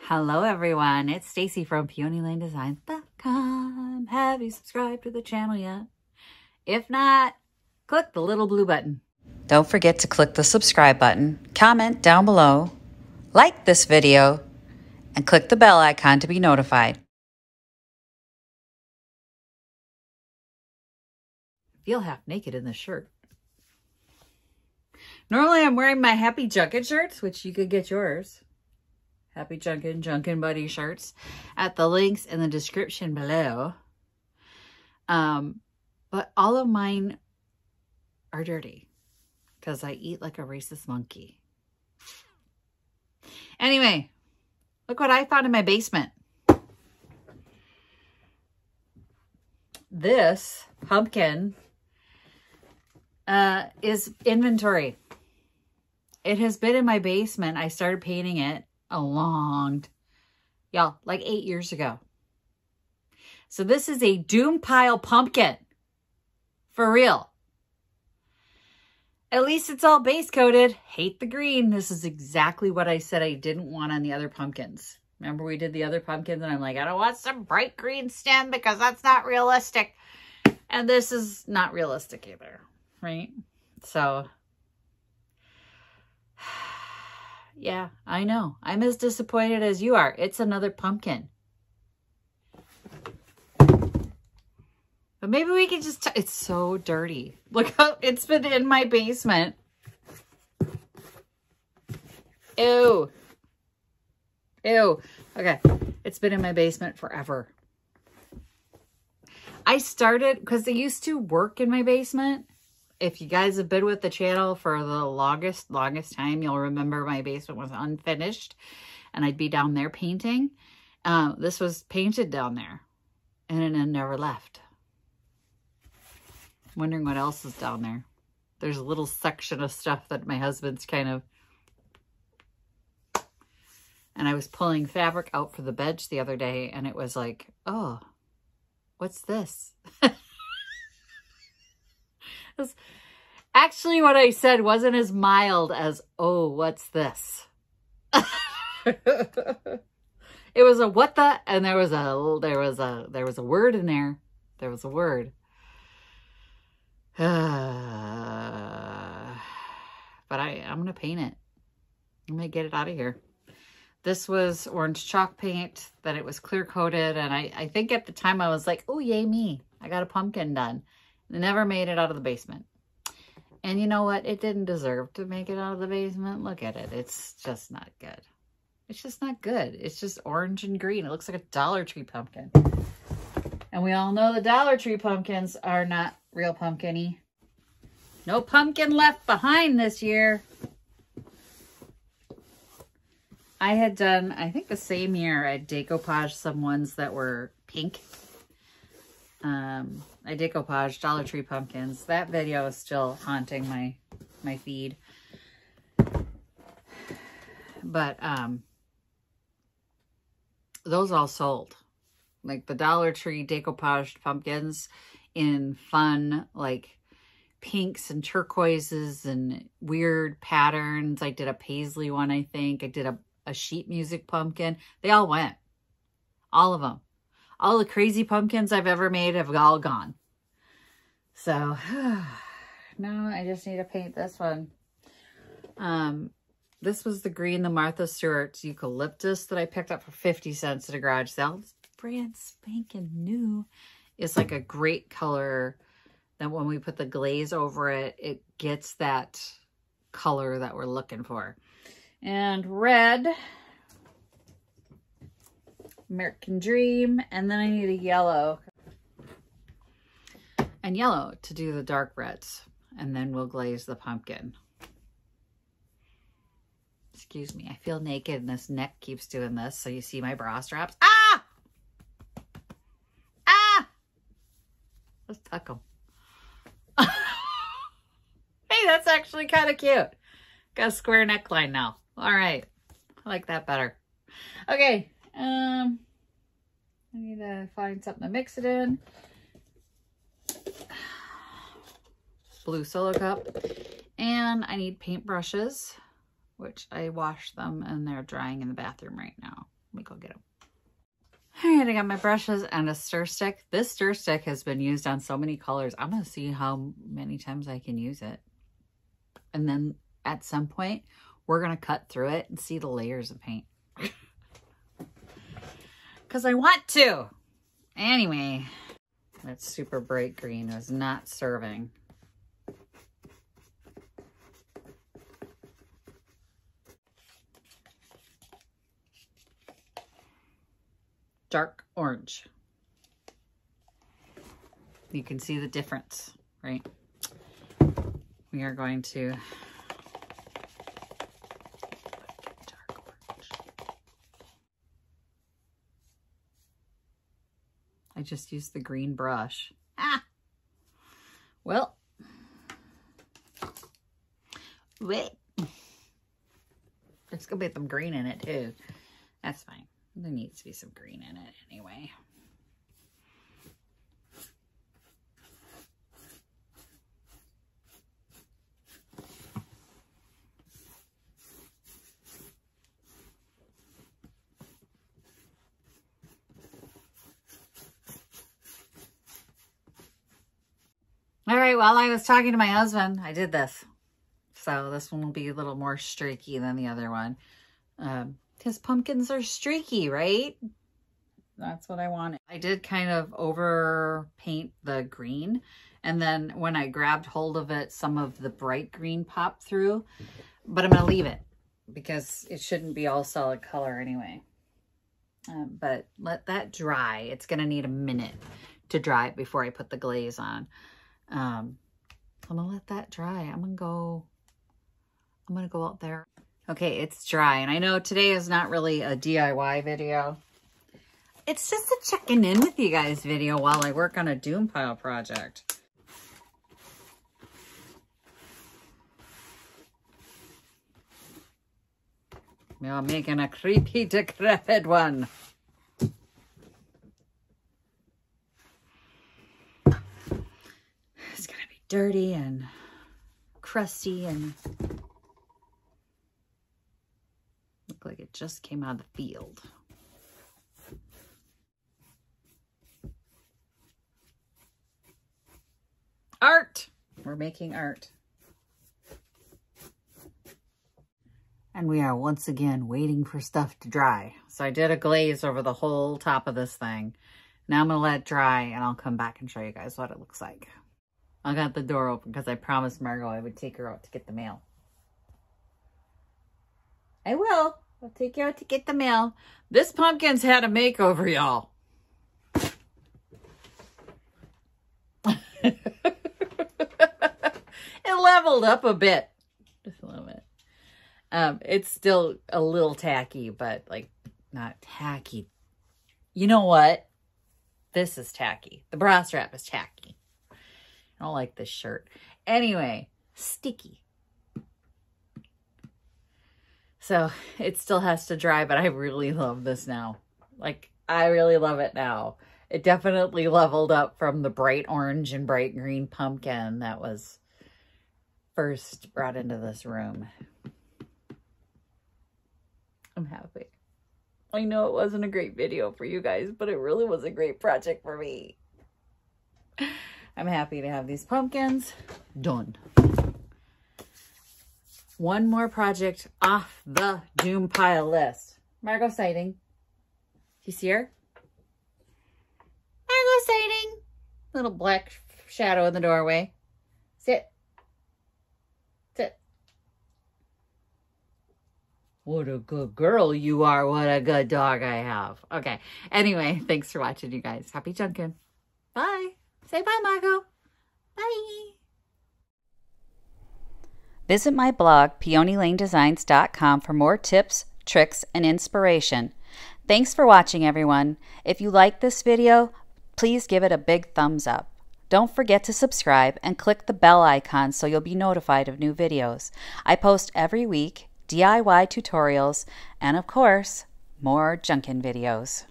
Hello everyone, it's Stacy from PeonyLaneDesigns.com. Have you subscribed to the channel yet? If not, click the little blue button. Don't forget to click the subscribe button, comment down below, like this video, and click the bell icon to be notified. Feel half naked in this shirt. Normally I'm wearing my Happy Junkin shirts, which you could get yours. Happy Junkin Buddy shirts at the links in the description below. But all of mine are dirty because I eat like a racist monkey. Anyway, look what I found in my basement. This pumpkin is inventory. It has been in my basement. I started painting it like 8 years ago. So this is a doom pile pumpkin. For real. At least it's all base coated. Hate the green. This is exactly what I said I didn't want on the other pumpkins. Remember we did the other pumpkins and I'm like, I don't want some bright green stem because that's not realistic. And this is not realistic either, right? So yeah, I know. I'm as disappointed as you are. It's another pumpkin. But maybe we can just... It's so dirty. Look how it's been in my basement. Ew. Ew. Okay. It's been in my basement forever. I started... Because I used to work in my basement. If you guys have been with the channel for the longest time, you'll remember my basement was unfinished and I'd be down there painting. This was painted down there and it never left. I'm wondering what else is down there. There's a little section of stuff that my husband's kind of... And I was pulling fabric out for the bench the other day and it was like, oh, what's this? Actually, what I said wasn't as mild as, oh, what's this? It was a what the, and there was a word in there. There was a word. But I'm going to paint it. I'm going to get it out of here. This was orange chalk paint, then it was clear coated. And I think at the time I was like, oh, yay me. I got a pumpkin done. It never made it out of the basement. And you know what? It didn't deserve to make it out of the basement. Look at it. It's just not good. It's just not good. It's just orange and green. It looks like a Dollar Tree pumpkin. And we all know the Dollar Tree pumpkins are not real pumpkin-y. No pumpkin left behind this year. I had done, I think the same year, I decoupaged some ones that were pink. I decoupaged Dollar Tree pumpkins. That video is still haunting my feed. But those all sold. Like the Dollar Tree decoupaged pumpkins in fun, like pinks and turquoises and weird patterns. I did a paisley one, I think. I did a sheet music pumpkin. They all went. All of them. All the crazy pumpkins I've ever made have all gone. So, now I just need to paint this one. This was the green, the Martha Stewart's eucalyptus that I picked up for 50 cents at a garage sale. It's brand spanking new. It's like a great color that when we put the glaze over it, it gets that color that we're looking for. And red... American Dream, and then I need a yellow. And yellow to do the dark reds, and then we'll glaze the pumpkin. Excuse me, I feel naked and this neck keeps doing this, so you see my bra straps. Ah! Ah! Let's tuck them. Hey, that's actually kind of cute. Got a square neckline now. All right, I like that better. Okay. I need to find something to mix it in. Blue Solo Cup. And I need paint brushes, which I washed them and they're drying in the bathroom right now. Let me go get them. All right, I got my brushes and a stir stick. This stir stick has been used on so many colors. I'm going to see how many times I can use it. And then at some point, we're going to cut through it and see the layers of paint. Because I want to. Anyway, that super bright green is not serving. Dark orange. You can see the difference, right? We are going to dark orange. I just used the green brush. Ah! Well. Wait. There's gonna be some green in it too. That's fine. There needs to be some green in it anyway. All right, while I was talking to my husband, I did this. So this one will be a little more streaky than the other one. Because pumpkins are streaky, right? That's what I wanted. I did kind of over paint the green. And then when I grabbed hold of it, some of the bright green popped through. But I'm going to leave it because it shouldn't be all solid color anyway. But let that dry. It's going to need a minute to dry before I put the glaze on. I'm going to let that dry. I'm going to go out there. Okay, it's dry. And I know today is not really a DIY video. It's just a checking in with you guys video while I work on a doom pile project. We're making a creepy, decrepit one. It's gonna be dirty and crusty and look like it just came out of the field. Art! We're making art. And we are once again waiting for stuff to dry. So I did a glaze over the whole top of this thing. Now I'm going to let it dry and I'll come back and show you guys what it looks like. I got the door open because I promised Margot I would take her out to get the mail. I will. I'll take you out to get the mail. This pumpkin's had a makeover, y'all. It leveled up a bit. Just a little bit. It's still a little tacky, but like not tacky. You know what? This is tacky. The bra strap is tacky. I don't like this shirt. Anyway, sticky. So it still has to dry, but I really love this now. Like, I really love it now. It definitely leveled up from the bright orange and bright green pumpkin that was first brought into this room. I'm happy. I know it wasn't a great video for you guys, but it really was a great project for me. I'm happy to have these pumpkins done. One more project off the doom pile list. Margot sighting. You see her? Margot sighting. Little black shadow in the doorway. Sit. Sit. What a good girl you are. What a good dog I have. Okay. Anyway, thanks for watching, you guys. Happy junkin'. Bye. Say bye, Margot. Bye. Visit my blog, peonylanedesigns.com, for more tips, tricks, and inspiration. Thanks for watching, everyone. If you like this video, please give it a big thumbs up. Don't forget to subscribe and click the bell icon so you'll be notified of new videos. I post every week DIY tutorials and, of course, more junkin' videos.